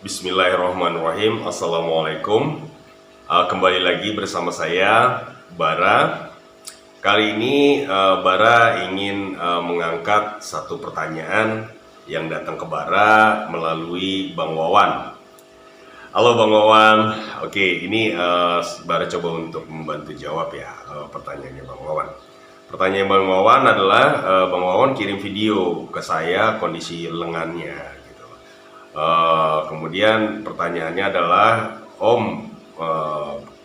Bismillahirrahmanirrahim. Assalamualaikum. Kembali lagi bersama saya, Bara. Kali ini Bara ingin mengangkat satu pertanyaan yang datang ke Bara melalui Bang Wawan. Halo Bang Wawan. Oke, ini Bara coba untuk membantu jawab ya pertanyaannya Bang Wawan. Pertanyaan Bang Wawan adalah Bang Wawan kirim video ke saya kondisi lengannya. Kemudian pertanyaannya adalah, Om,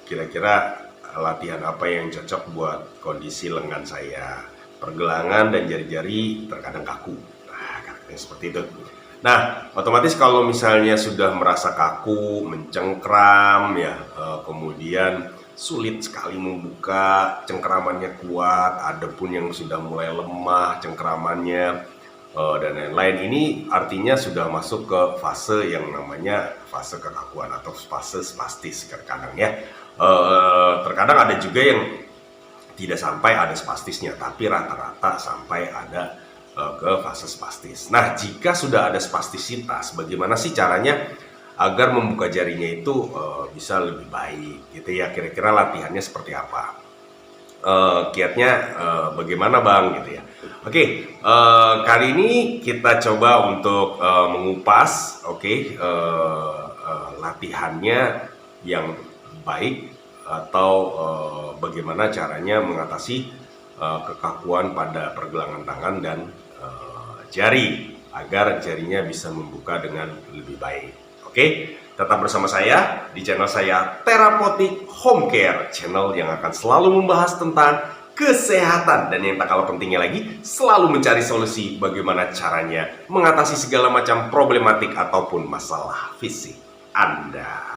kira-kira latihan apa yang cocok buat kondisi lengan saya? Pergelangan dan jari-jari terkadang kaku. Nah, karakternya seperti itu. Nah, otomatis kalau misalnya sudah merasa kaku, mencengkram, ya, kemudian sulit sekali membuka, cengkramannya kuat, ada pun yang sudah mulai lemah cengkramannya, dan lain-lain, ini artinya sudah masuk ke fase yang namanya fase kekakuan atau fase spastis terkadang ya. Terkadang ada juga yang tidak sampai ada spastisnya, tapi rata-rata sampai ada ke fase spastis. Nah, jika sudah ada spastisitas, bagaimana sih caranya agar membuka jarinya itu bisa lebih baik gitu ya? Kira-kira latihannya seperti apa? Kiatnya bagaimana Bang gitu ya. Oke, kali ini kita coba untuk mengupas latihannya yang baik atau bagaimana caranya mengatasi kekakuan pada pergelangan tangan dan jari agar jarinya bisa membuka dengan lebih baik. Oke, tetap bersama saya di channel saya Therapeutic Home Care, channel yang akan selalu membahas tentang kesehatan dan yang tak kalah pentingnya lagi, selalu mencari solusi bagaimana caranya mengatasi segala macam problematik ataupun masalah fisik Anda.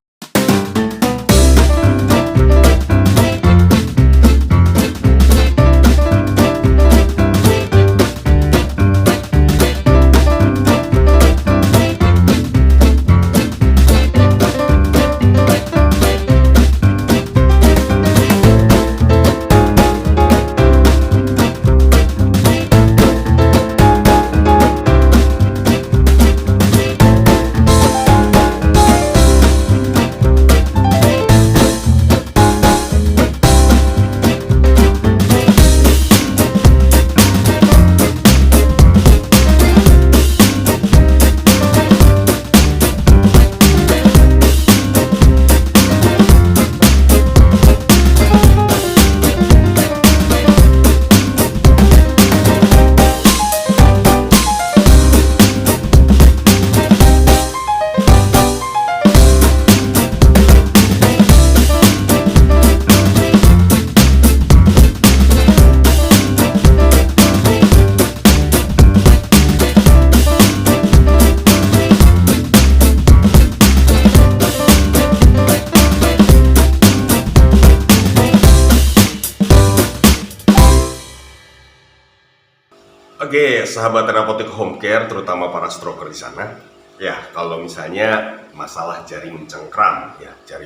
Oke, sahabat Therapeutic Home Care, terutama para stroker di sana, ya, kalau misalnya masalah jari mencengkram, ya, jari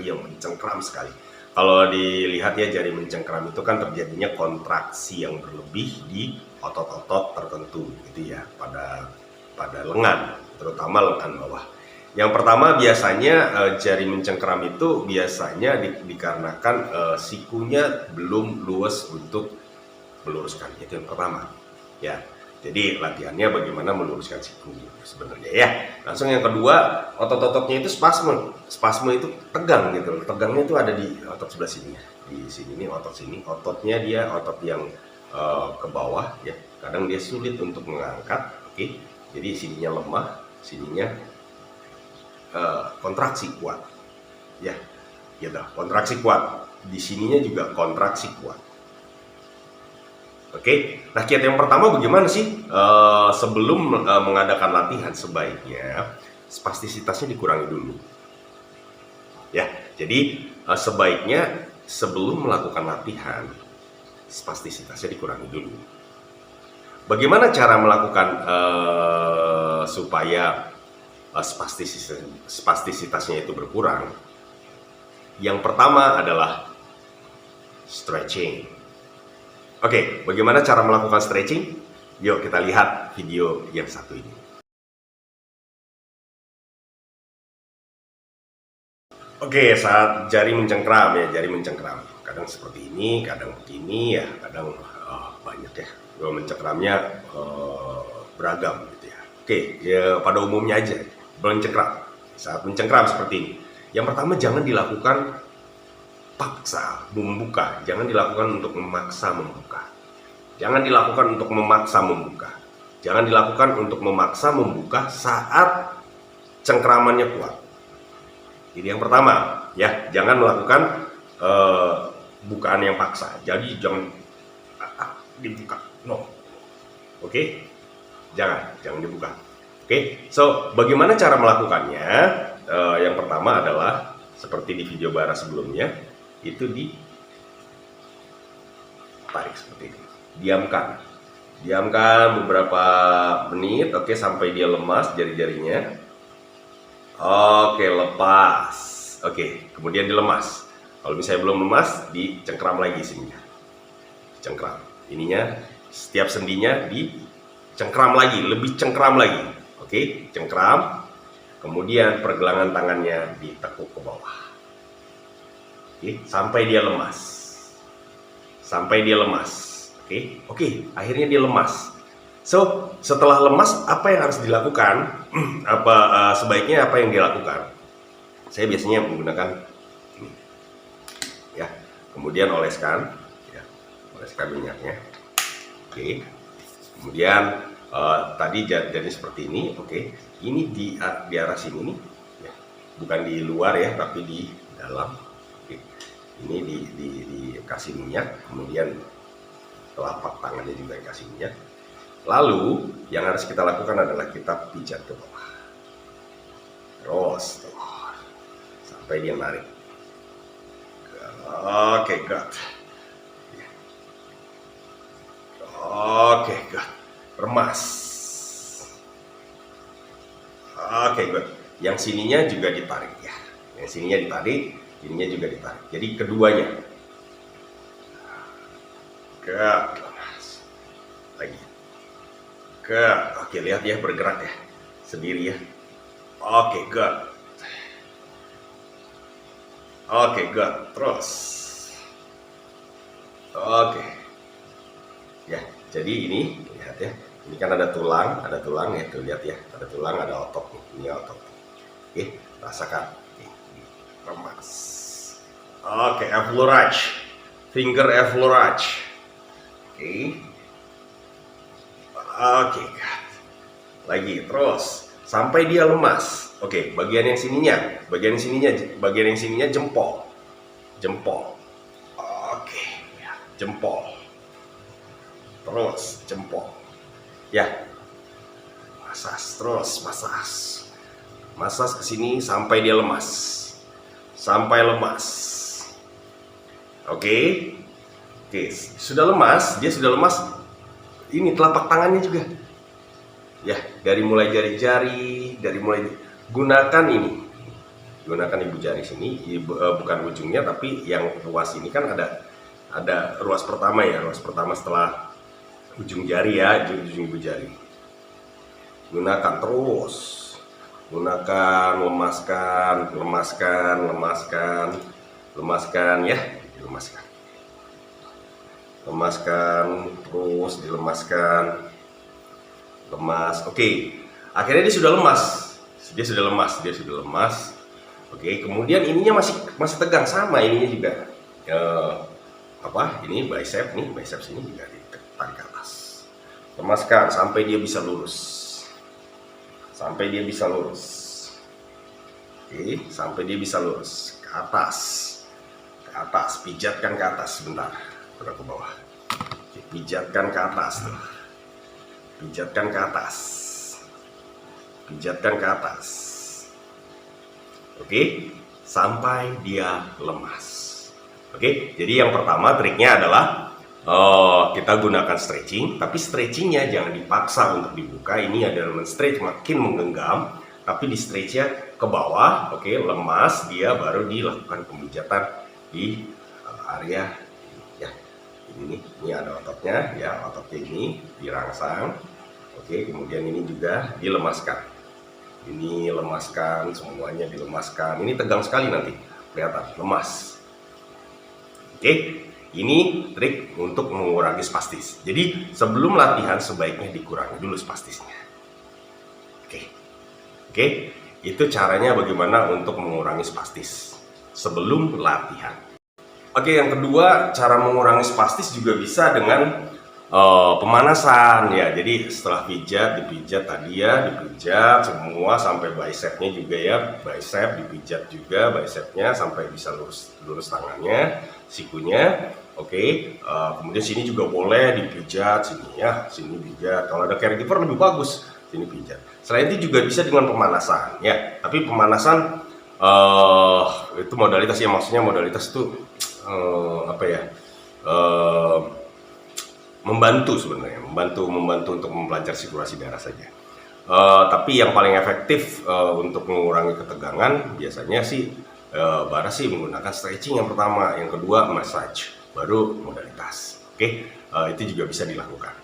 yang mencengkram sekali. Kalau dilihat ya, jari mencengkram itu kan terjadinya kontraksi yang berlebih di otot-otot tertentu, gitu ya, pada lengan, terutama lengan bawah. Yang pertama biasanya jari mencengkram itu biasanya dikarenakan sikunya belum luas untuk meluruskan, itu yang pertama. Ya, jadi latihannya bagaimana meluruskan siku sebenarnya ya. Langsung yang kedua, otot-ototnya itu spasme itu tegang gitu. Tegangnya itu ada di otot sebelah sini ya. Di sini nih otot sini, ototnya dia otot yang ke bawah ya. Kadang dia sulit untuk mengangkat, oke. Jadi sininya lemah, sininya kontraksi kuat. Ya, gitu. Kontraksi kuat. Di sininya juga kontraksi kuat. Oke, nah kiat yang pertama bagaimana sih? Sebelum mengadakan latihan sebaiknya spastisitasnya dikurangi dulu. Ya, jadi sebaiknya sebelum melakukan latihan spastisitasnya dikurangi dulu. Bagaimana cara melakukan supaya spastisitasnya itu berkurang? Yang pertama adalah stretching. Oke, bagaimana cara melakukan stretching? Yuk kita lihat video yang satu ini. Oke, saat jari mencengkram ya, jari mencengkram. Kadang seperti ini, kadang begini ya, kadang banyak ya. Kalau mencengkramnya beragam gitu ya. Oke, ya pada umumnya aja mencengkram. Saat mencengkram seperti ini. Yang pertama jangan dilakukan paksa membuka, jangan dilakukan untuk memaksa membuka. Jangan dilakukan untuk memaksa membuka. Jangan dilakukan untuk memaksa membuka saat cengkramannya kuat. Ini yang pertama, ya, jangan melakukan bukaan yang paksa. Jadi jangan dibuka, no. Oke, jangan dibuka. Oke, so bagaimana cara melakukannya? Yang pertama adalah seperti di video bara sebelumnya, itu ditarik seperti ini, diamkan beberapa menit, oke, sampai dia lemas jari-jarinya. Oke, lepas. Oke, kemudian dilemas. Kalau misalnya belum lemas, dicengkram lagi sininya. Cengkram. Ininya, setiap sendinya dicengkram lagi, lebih cengkram lagi. Oke, cengkram. Kemudian pergelangan tangannya ditekuk ke bawah. Oke, sampai dia lemas. Sampai dia lemas. Oke, akhirnya dia lemas. So, setelah lemas, apa yang harus dilakukan? Sebaiknya apa yang dilakukan? Saya biasanya menggunakan ini, ya. Kemudian oleskan, ya, oleskan minyaknya. Oke. Kemudian tadi jadinya seperti ini. Oke. Ini di arah sini nih, ya. Bukan di luar ya, tapi di dalam. Oke. Ini dikasih minyak, kemudian telapak tangannya juga dikasih minyak. Lalu yang harus kita lakukan adalah kita pijat ke bawah, terus sampai dia narik. Oke, good. Oke, good. Remas. Oke, good. Yang sininya juga ditarik ya. Yang sininya ditarik, ininya juga ditarik. Jadi keduanya. Good. Lagi. Oke, lihat ya, bergerak ya sendiri ya. Oke, good. Oke, good. Terus. Oke. Ya, jadi ini lihat ya. Ini kan ada tulang ya, tuh lihat ya. Ada tulang, ada otot nih. Ini otot. Oke, rasakan. Oke, remas. Oke, effleurage. Finger effleurage. Oke. Oke, lagi terus sampai dia lemas. Oke, bagian yang sininya jempol. Oke, ya, jempol. Terus jempol. Ya. Masas terus, masas ke sini sampai dia lemas. Oke. Sudah lemas, dia sudah lemas. Ini telapak tangannya juga, ya, dari mulai jari-jari, gunakan ibu jari sini, bukan ujungnya tapi yang ruas ini kan ada ruas pertama ya, setelah ujung jari ya, ujung ibu jari. Gunakan terus, lemaskan ya, lemaskan terus, dilemaskan, lemas. Oke, akhirnya dia sudah lemas. Oke, kemudian ininya masih tegang, sama ininya juga. Ini bicep ini juga ditarik ke atas. Lemaskan sampai dia bisa lurus. Oke, sampai dia bisa lurus ke atas, pijatkan ke atas sebentar. Ke bawah. Pijatkan ke atas tuh. Pijatkan ke atas. Oke, sampai dia lemas. Oke, jadi yang pertama triknya adalah kita gunakan stretching, tapi stretchingnya jangan dipaksa untuk dibuka. Ini adalah stretch makin menggenggam, tapi di stretchnya ke bawah. Oke, lemas, dia baru dilakukan pemijatan di area ya. Ini ada ototnya ya, ototnya ini dirangsang. Oke, kemudian ini juga dilemaskan. Ini lemaskan, semuanya dilemaskan. Ini tegang sekali nanti, kelihatan lemas. Oke, ini trik untuk mengurangi spastis. Jadi sebelum latihan sebaiknya dikurangi dulu spastisnya. Oke, itu caranya bagaimana untuk mengurangi spastis sebelum latihan. Oke, yang kedua, cara mengurangi spastis juga bisa dengan pemanasan ya. Jadi setelah dipijat tadi ya, dipijat semua sampai bicepnya juga ya, bicep dipijat juga bicepnya sampai bisa lurus tangannya, sikunya. Oke, kemudian sini juga boleh dipijat, sini ya, sini pijat. Kalau ada caregiver lebih bagus, sini pijat. Selain itu juga bisa dengan pemanasan ya. Tapi pemanasan itu modalitas ya, maksudnya modalitas itu apa ya? Membantu sebenarnya, membantu untuk memperlancar sirkulasi darah saja. Tapi yang paling efektif untuk mengurangi ketegangan biasanya sih Bara sih menggunakan stretching yang pertama, yang kedua massage, baru modalitas. Oke, itu juga bisa dilakukan.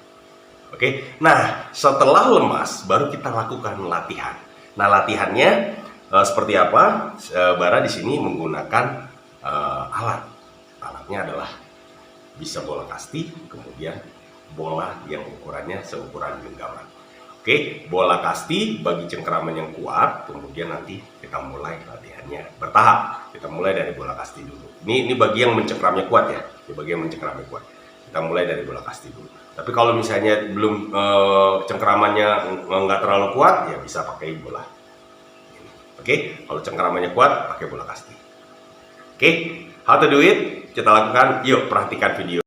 Oke, nah setelah lemas baru kita lakukan latihan. Nah latihannya seperti apa? Bara di sini menggunakan alatnya adalah bisa bola kasti, kemudian bola yang ukurannya seukuran genggaman. Oke, bola kasti bagi cengkeraman yang kuat, kemudian nanti kita mulai latihannya bertahap. Kita mulai dari bola kasti dulu. Ini bagi yang mencengkeramnya kuat ya, ini bagi yang mencengkeramnya kuat. Kita mulai dari bola kasti dulu. Tapi kalau misalnya belum cengkeramannya nggak terlalu kuat, ya bisa pakai bola. Oke, kalau cengkeramannya kuat, pakai bola kasti. Oke, how to do it? Kita lakukan, yuk perhatikan video.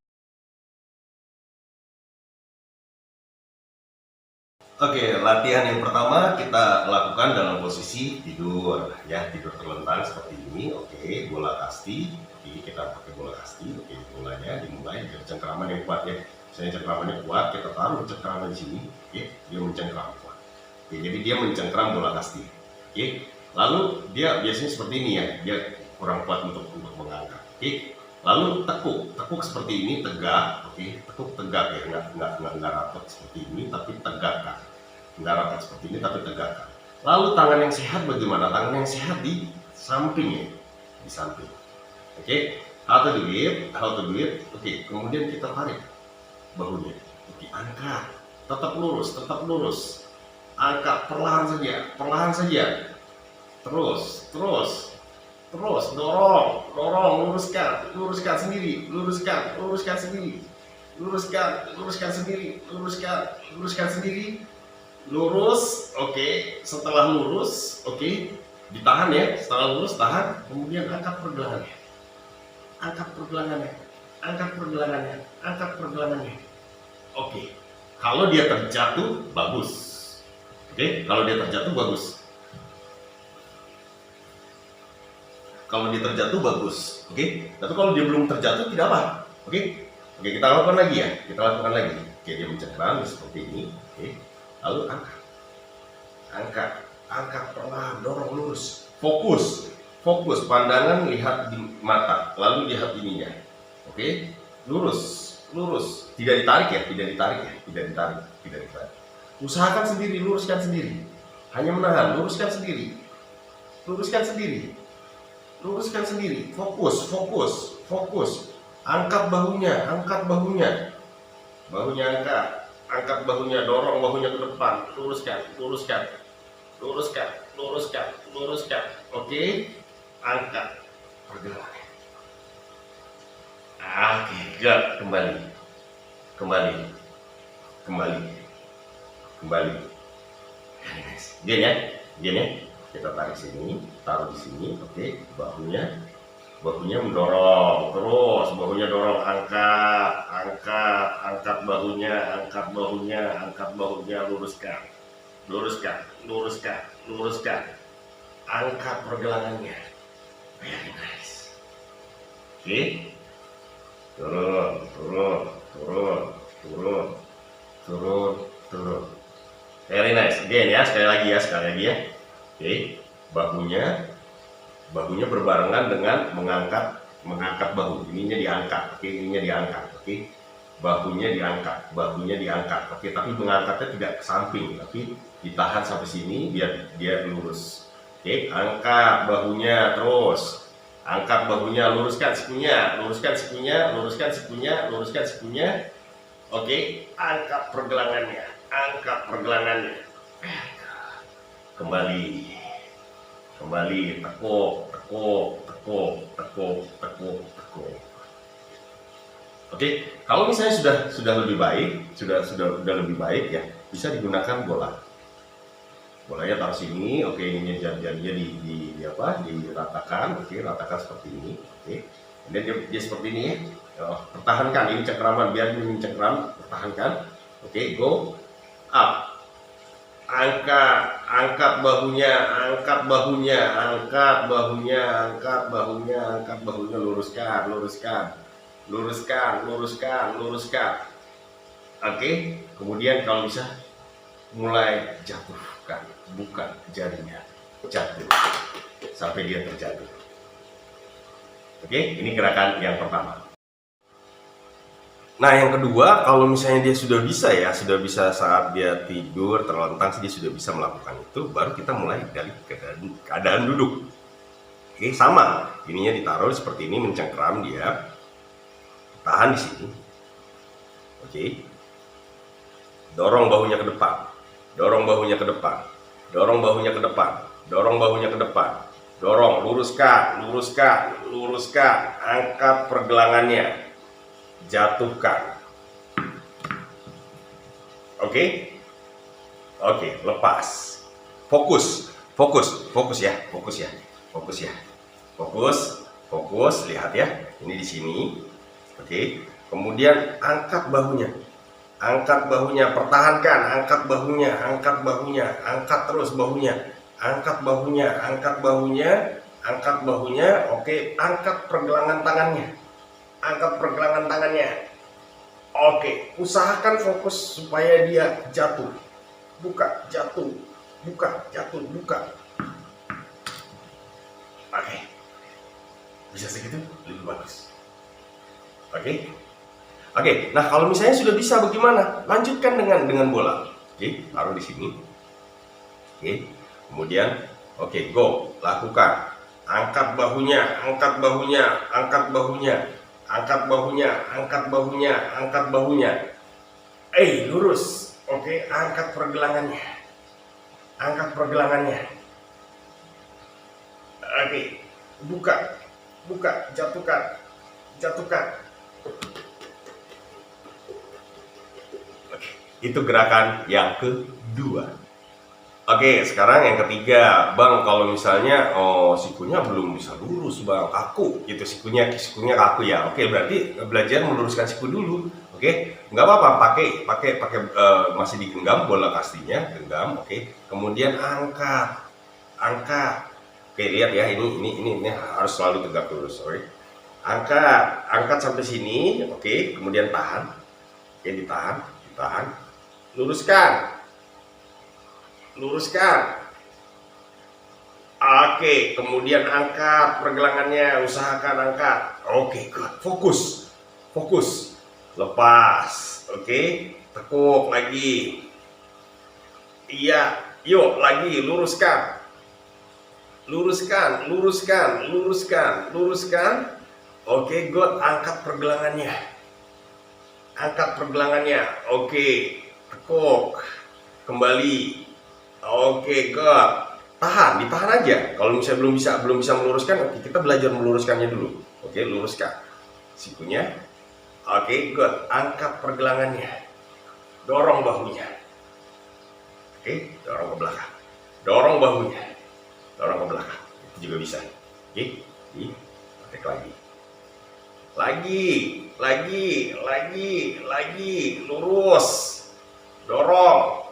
Oke, latihan yang pertama kita lakukan dalam posisi tidur ya, tidur terlentang seperti ini. Oke, bola kasti. Jadi kita pakai bola kasti. Oke, bolanya dimulai dari cengkeraman yang kuat ya. Misalnya cengkeramannya kuat, kita taruh cengkeraman di sini. Oke, dia mencengkeram kuat. Oke, jadi dia mencengkeram bola kasti. Oke, lalu dia biasanya seperti ini ya, dia kurang kuat untuk mengangkat. Oke. Lalu tekuk seperti ini, tegak, oke, tekuk tegak ya, nggak rapat seperti ini, tapi tegakkan. Nggak rapat seperti ini, tapi tegakkan. Lalu tangan yang sehat bagaimana? Tangan yang sehat di samping ya, di samping. Oke, how to do it, oke, kemudian kita tarik bahunya, oke, angkat, tetap lurus, angkat perlahan saja, terus, dorong, luruskan sendiri, lurus, oke, setelah lurus, oke, ditahan ya, setelah lurus tahan, kemudian angkat pergelangannya, oke, kalau dia terjatuh, bagus, oke, kalau dia terjatuh, oke. Tapi kalau dia belum terjatuh tidak apa, oke. Kita lakukan lagi ya, Oke, dia mencengkeram seperti ini, oke. Lalu angkat perlahan, dorong lurus, fokus, pandangan lihat di mata, lalu lihat ininya, oke. Lurus, tidak ditarik ya, Usahakan sendiri, luruskan sendiri, hanya menahan, luruskan sendiri, fokus, angkat bahunya, angkat bahunya, dorong bahunya ke depan, luruskan, oke, angkat, pergelangan, oke, gerak, kembali, gini ya, kita tarik sini, taruh di sini, oke, bahunya mendorong, terus bahunya dorong, angkat bahunya, luruskan, angkat pergelangannya, very nice, oke, turun, very nice, again ya, sekali lagi ya, oke, bahunya berbarengan dengan mengangkat bahu, ininya diangkat, oke, bahunya diangkat. Oke, tapi mengangkatnya tidak ke samping, tapi ditahan sampai sini biar dia lurus. Oke, angkat bahunya terus, angkat bahunya, luruskan sikunya, luruskan sikunya, luruskan sikunya, luruskan sikunya. Oke, angkat pergelangannya, angkat pergelangannya. Kembali, tekuk, tekuk, tekuk, tekuk, tekuk, tekuk. Oke, kalau misalnya sudah lebih baik, sudah lebih baik ya, bisa digunakan bola. Bolanya taruh sini, oke, ini jarinya diratakan, oke, ratakan seperti ini, oke. Kemudian dia seperti ini ya. Pertahankan ini cengkraman, biar ini cengkram, pertahankan. Oke, go up. Angkat bahunya, angkat bahunya, angkat bahunya, angkat bahunya, angkat bahunya, luruskan, luruskan, luruskan, luruskan, luruskan. Oke, kemudian kalau bisa mulai jatuhkan, bukan jarinya, jatuh sampai dia terjatuh. Oke, ini gerakan yang pertama. Nah, yang kedua, kalau misalnya dia sudah bisa saat dia tidur terlentang, dia sudah bisa melakukan itu, baru kita mulai dari keadaan duduk. Oke, sama, ininya ditaruh seperti ini, mencengkram dia, tahan di sini. Oke, dorong bahunya ke depan, dorong bahunya ke depan, dorong bahunya ke depan, dorong bahunya ke depan, dorong, luruskan, luruskan, luruskan, angkat pergelangannya, jatuhkan. Oke, lepas, fokus ya, fokus, lihat ya, ini di sini. Oke, kemudian angkat bahunya, pertahankan, angkat bahunya, angkat terus bahunya, angkat bahunya, oke, angkat pergelangan tangannya, oke, usahakan fokus supaya dia jatuh, buka, jatuh, buka, jatuh, buka. Oke, bisa segitu lebih bagus. Oke, nah kalau misalnya sudah bisa bagaimana? Lanjutkan dengan bola. Oke, taruh di sini. Oke, kemudian go, lakukan. Angkat bahunya, angkat bahunya, angkat bahunya, angkat bahunya, angkat bahunya, angkat bahunya. Lurus. Oke, angkat pergelangannya. Angkat pergelangannya. Oke, buka, jatuhkan. Oke, itu gerakan yang kedua. Oke, sekarang yang ketiga, Bang. Kalau misalnya sikunya belum bisa lurus, Bang, kaku gitu, sikunya kaku ya. Oke, berarti belajar meluruskan siku dulu. Oke, nggak apa-apa, pakai masih digenggam bola kastinya, genggam. Oke, kemudian angkat. Oke, lihat ya, ini harus selalu tegak lurus. Oke, angkat sampai sini. Oke, kemudian tahan. Oke, ditahan, luruskan. Oke, kemudian angkat pergelangannya, usahakan angkat. Oke, fokus, lepas. Oke, tekuk lagi. Iya, yuk lagi, luruskan. Oke, good, angkat pergelangannya. Oke, tekuk, kembali. Oke, good. Ditahan aja. Kalau misalnya belum bisa meluruskan, oke, kita belajar meluruskannya dulu. Oke, luruskan sikunya. Oke, good. Angkat pergelangannya. Dorong bahunya. Oke, dorong ke belakang. Dorong bahunya. Dorong ke belakang. Itu juga bisa. Oke, praktek lagi. Lurus. Dorong.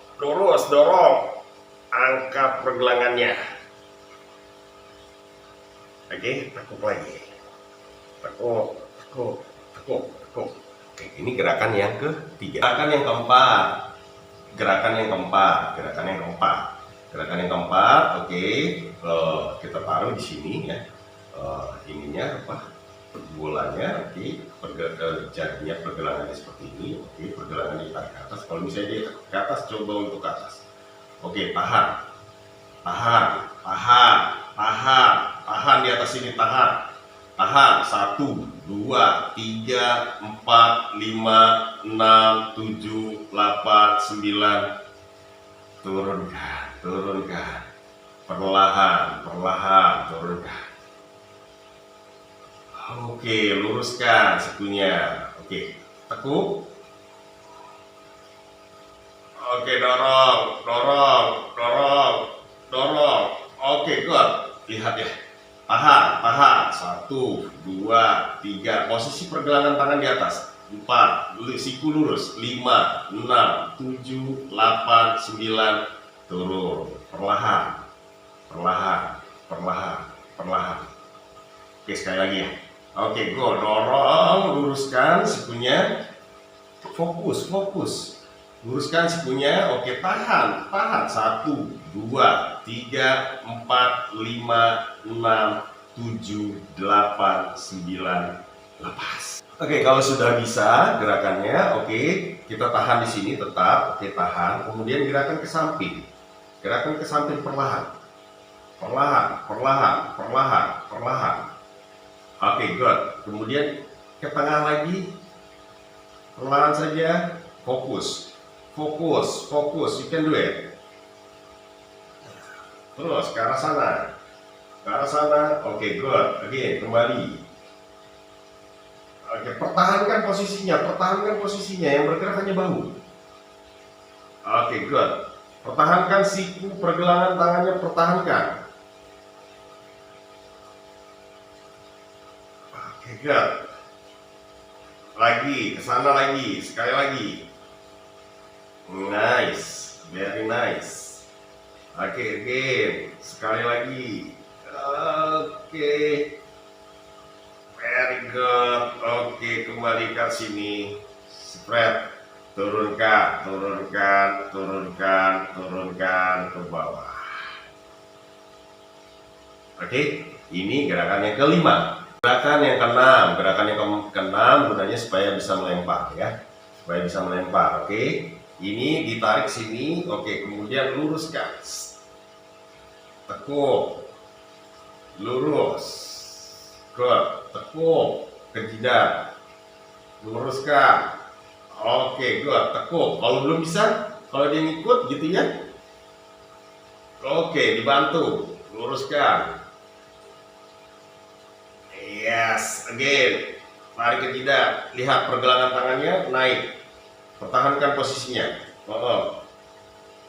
Angkat pergelangannya. Oke, tekuk lagi. Tekuk. Oke, ini gerakan yang ketiga. Gerakan yang keempat. Oke, kita taruh di sini ya. Ininya apa? bolanya, oke, jadinya pergelangannya seperti ini, oke, pergelangan ditarik ke atas. Kalau misalnya dia ke atas, coba untuk ke atas. Oke, tahan, tahan, tahan, tahan, tahan di atas ini, tahan, tahan. 1, 2, 3, 4, 5, 6, 7, 8, 9. Turunkan, turunkan, perlahan, perlahan, turunkan. Oke, luruskan sikunya. Oke, tekuk. Oke, dorong, dorong, dorong, dorong. Oke, good. Lihat ya. Tahan, tahan. 1, 2, 3. Posisi pergelangan tangan di atas. 4, siku lurus. 5, 6, 7, 8, 9. Turun. Perlahan, perlahan, perlahan, perlahan. Oke, sekali lagi ya. Oke, go, dorong, luruskan sikunya, fokus, fokus, luruskan sikunya. Oke, tahan, tahan. 1, 2, 3, 4, 5, 6, 7, 8, 9, lepas. Oke, kalau sudah bisa gerakannya, oke, kita tahan di sini tetap. Oke, tahan. Kemudian gerakan ke samping, gerakan ke samping perlahan, perlahan, perlahan, perlahan, perlahan. Oke, good. Kemudian ke tengah lagi, perlahan saja, fokus, fokus, fokus. You can do it. Terus ke arah sana, ke arah sana. Oke, good. Again, kembali. Oke, pertahankan posisinya, pertahankan posisinya. Yang bergerak hanya bahu. Oke, good. Pertahankan siku, pergelangan tangannya, pertahankan. Oke, good. Lagi, ke sana lagi, sekali lagi. Nice, very nice. Oke, again, sekali lagi. Oke, very good. Oke, kembali ke sini. Spread, turunkan, turunkan, turunkan, turunkan ke bawah. Oke, ini gerakan yang kelima. Gerakan yang keenam, gerakan yang keenam gunanya supaya bisa melempar ya, supaya bisa melempar. Oke, ini ditarik sini. Oke, kemudian luruskan, tekuk, lurus, good, tekuk ke jidat, luruskan. Oke, good, tekuk. Kalau belum bisa, kalau dia ngikut gitu ya. Oke, dibantu, luruskan. Yes, again, tarik ke jidat, lihat pergelangan tangannya naik, pertahankan posisinya.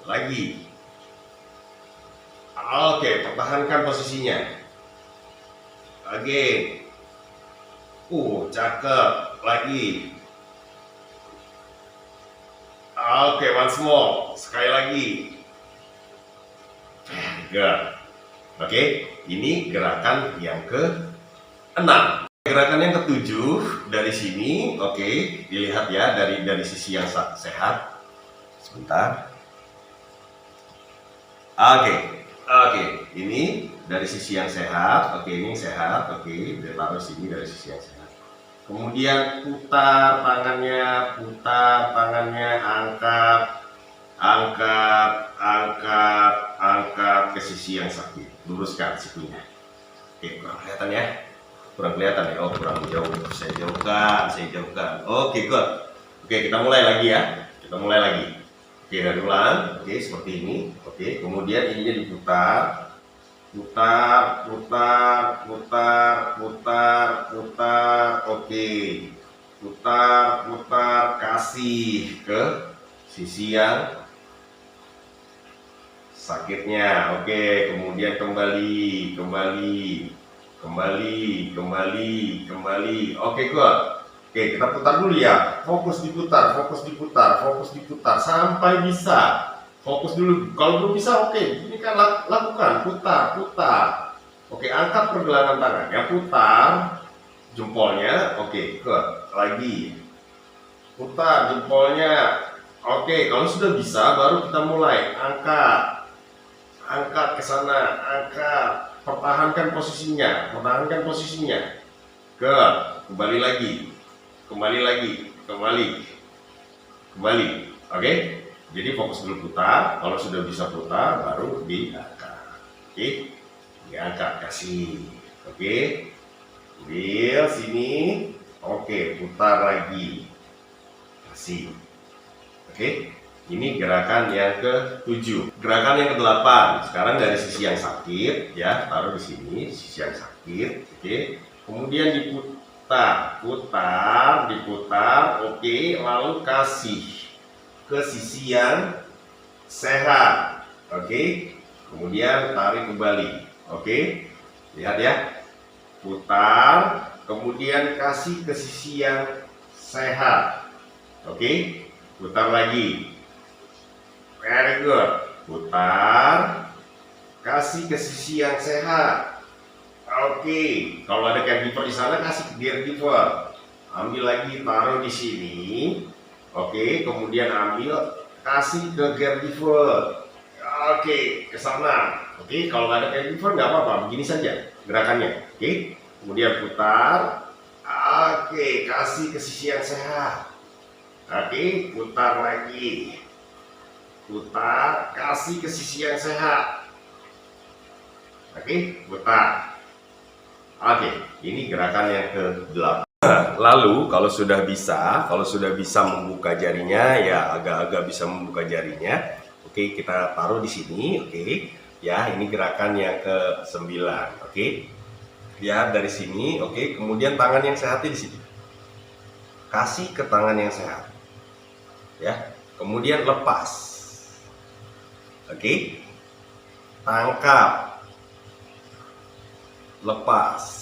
Lagi. Oke, pertahankan posisinya. Again. Cakep. Lagi. Oke, once more, sekali lagi. Very good. Oke, ini gerakan yang ke-6. Gerakan yang ke-7 dari sini, oke, dilihat ya dari sisi yang sehat. Sebentar. Oke, ini dari sisi yang sehat. Oke, ini sehat. Oke, ditaruh sini dari sisi yang sehat. Kemudian putar tangannya, angkat, angkat, angkat, angkat ke sisi yang sakit. Luruskan sikunya. Oke, kurang kelihatan ya? Kurang kelihatan ya? Oh, kurang jauh. Saya jauhkan. Oke, good. Oke, kita mulai lagi ya. Kita mulai lagi. Oke, dari ulang. Oke, seperti ini. Oke, kemudian ininya diputar. Putar, putar, putar, putar, putar. Oke. Putar, putar, kasih ke sisi yang sakitnya. Oke, kemudian kembali. Oke, good. Oke, kita putar dulu ya. Fokus diputar sampai bisa. Fokus dulu. Kalau belum bisa, oke, ini kan lakukan, putar. Oke, angkat pergelangan tangan ya, putar jempolnya. Oke, good. Lagi. Putar jempolnya. Oke, kalau sudah bisa baru kita mulai angkat ke sana, angkat. Pertahankan posisinya. kembali lagi, kembali. Oke, jadi fokus dulu putar. Kalau sudah bisa putar, baru diangkat. Oke, diangkat, kasih. Oke, ambil sini. Oke, putar lagi, kasih. Oke, ini gerakan yang ke-7. Gerakan yang ke-8. Sekarang dari sisi yang sakit, ya, taruh di sini, sisi yang sakit. Oke, kemudian diputar, diputar. Oke, lalu kasih ke sisi yang sehat. Oke, kemudian tarik kembali. Oke, lihat ya, putar, kemudian kasih ke sisi yang sehat. Oke, putar lagi. Very good. Putar, kasih ke sisi yang sehat. Oke, kalau ada caregiver di sana, kasih ke caregiver. Ambil lagi, taruh di sini. Oke, kemudian ambil, kasih ke caregiver. Oke, ke sana. Oke, kalau nggak ada caregiver nggak apa-apa, begini saja gerakannya. Oke, kemudian putar. Oke, kasih ke sisi yang sehat. Oke, putar lagi. Putar, kasih ke sisi yang sehat. Oke, putar. Oke, ini gerakan yang ke-8. Lalu kalau sudah bisa membuka jarinya, ya agak-agak bisa membuka jarinya. Oke, kita taruh di sini. Oke, ya ini gerakan yang ke-9. Oke, ya dari sini. Oke, kemudian tangan yang sehatnya di sini. Kasih ke tangan yang sehat. Ya, kemudian lepas. Oke, tangkap, lepas.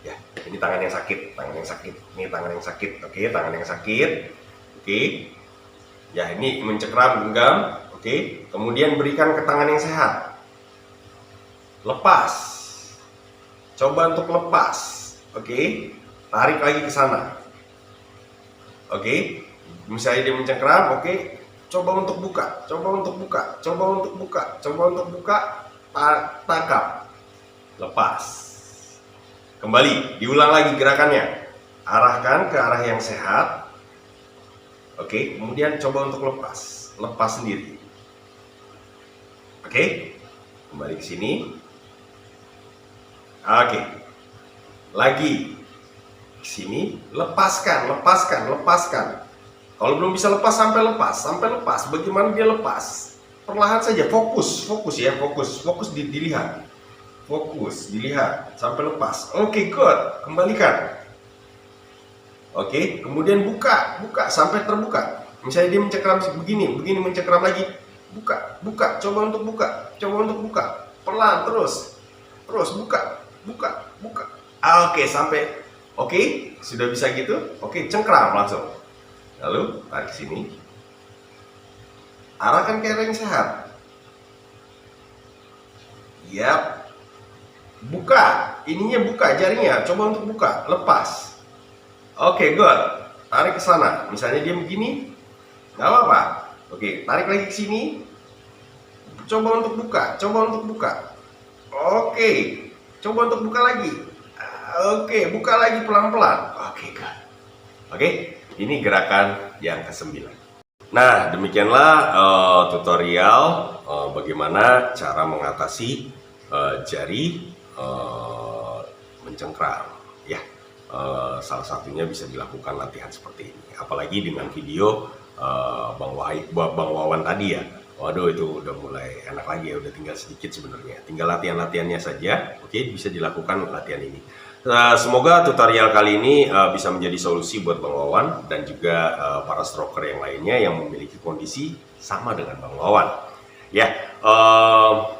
Ya, ini tangan yang sakit, ini tangan yang sakit. Oke, tangan yang sakit. Oke, ya ini mencengkram, genggam. Oke, kemudian berikan ke tangan yang sehat. Lepas, coba untuk lepas. Oke, tarik lagi ke sana. Oke, misalnya dia mencengkram. Oke, coba untuk buka, tangkap, lepas. Kembali, diulang lagi gerakannya. Arahkan ke arah yang sehat. Oke, kemudian coba untuk lepas sendiri. Oke, kembali ke sini. Oke, lagi ke sini, lepaskan. Kalau belum bisa lepas, sampai lepas. Bagaimana dia lepas? Perlahan saja, fokus dilihat. Fokus, dilihat sampai lepas. Oke, good. Kembalikan. Oke, kemudian buka sampai terbuka. Misalnya dia mencengkram begini mencengkram lagi. Buka, coba untuk buka. Pelan, terus buka. Oke, sampai. Oke, sudah bisa gitu. Oke, cengkram langsung. Lalu tarik sini. Arahkan ke arah yang sehat. Yap. Buka, jarinya, coba untuk buka, lepas. Oke, good. Tarik ke sana. Misalnya dia begini, nggak apa-apa. Oke, tarik lagi ke sini. Coba untuk buka. Oke, coba untuk buka lagi. Oke, buka lagi pelan-pelan. Oke, good. Oke, ini gerakan yang ke-9. Nah, demikianlah tutorial bagaimana cara mengatasi jari mencengkram, ya. Salah satunya bisa dilakukan latihan seperti ini, apalagi dengan video Bang Wawan tadi ya. Waduh, itu udah mulai enak lagi ya, udah tinggal sedikit sebenarnya, tinggal latihannya saja. Oke, bisa dilakukan latihan ini. Semoga tutorial kali ini bisa menjadi solusi buat Bang Wawan dan juga para stroker yang lainnya yang memiliki kondisi sama dengan Bang Wawan. Ya,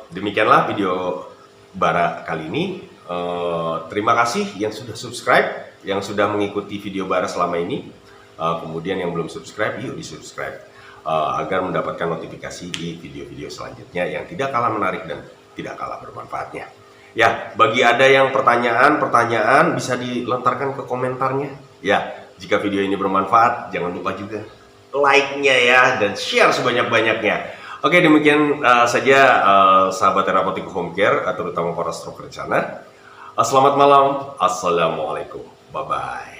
demikianlah video Bara kali ini. Terima kasih yang sudah subscribe, yang sudah mengikuti video Bara selama ini. Kemudian yang belum subscribe, yuk di subscribe agar mendapatkan notifikasi di video-video selanjutnya yang tidak kalah menarik dan tidak kalah bermanfaatnya. Ya, bagi ada yang pertanyaan bisa dilontarkan ke komentarnya. Ya, jika video ini bermanfaat, jangan lupa juga like-nya ya dan share sebanyak-banyaknya. Oke, demikian saja sahabat Terapotik Home Care, terutama para stroker di sana. Selamat malam. Assalamualaikum. Bye-bye.